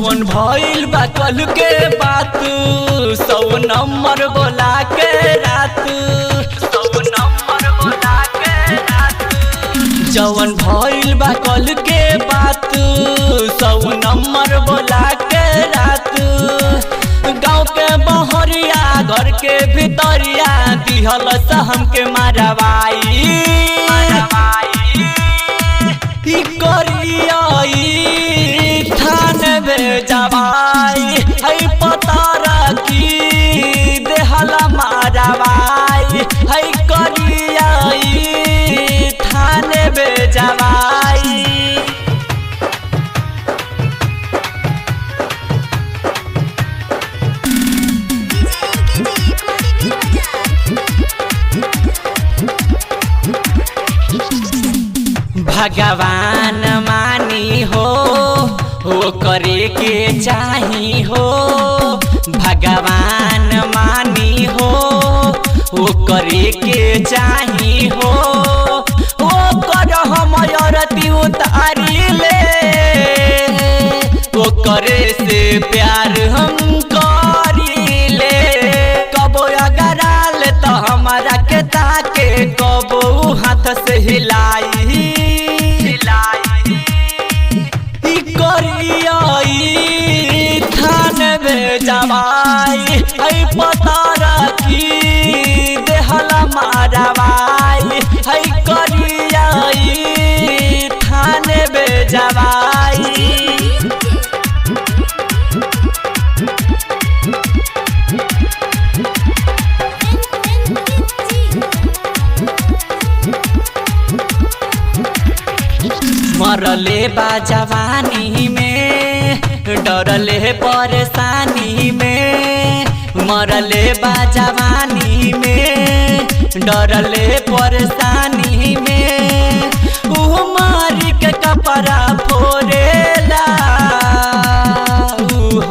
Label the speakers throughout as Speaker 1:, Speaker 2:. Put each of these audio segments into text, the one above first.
Speaker 1: जवन भइल बा कल के बात 100 नंबर बोला के रात 100 नंबर बोला के रात जवन भइल बा कल के बात 100 नंबर बोला के रात गाँव के बहरिया घर के भितरिया दिहल सहम के मारवाई थान भेजवाई है पता रखी देहला मारवाई है करियाई थान भेजवाई भगवान मानी हो करे के चाही हो भगवान मानी हो करे के चाही हो कर हम अरती उतारी ले करे से प्यार हम करी ले कबो अगर आले तो हमारा के ताके कबो हाथ से हिलाई थान भेजवाई है पता रखी देहला मारवाई है करियाई थान भेजवाई मरले बा जवानी में डरले परेशानी में मरले बा जवानी में डरले परेशानी में मारी के कपड़ा फोरेला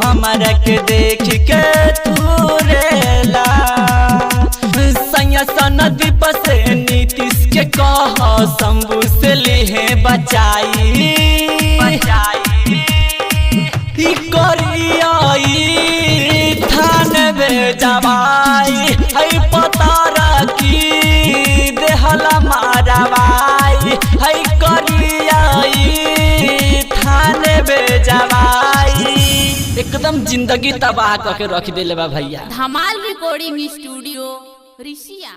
Speaker 1: हमारा के देख के तुरेला सनदीप से नीतीश के कह शंभू से लिहे बचाई थान भेजवाई है पता रखी देहला मारवाई है करियाई थान भेजवाई एकदम जिंदगी तबाह करके रख देले बा भैया।
Speaker 2: धमाल रिकॉर्डिंग स्टूडियो रिसिया।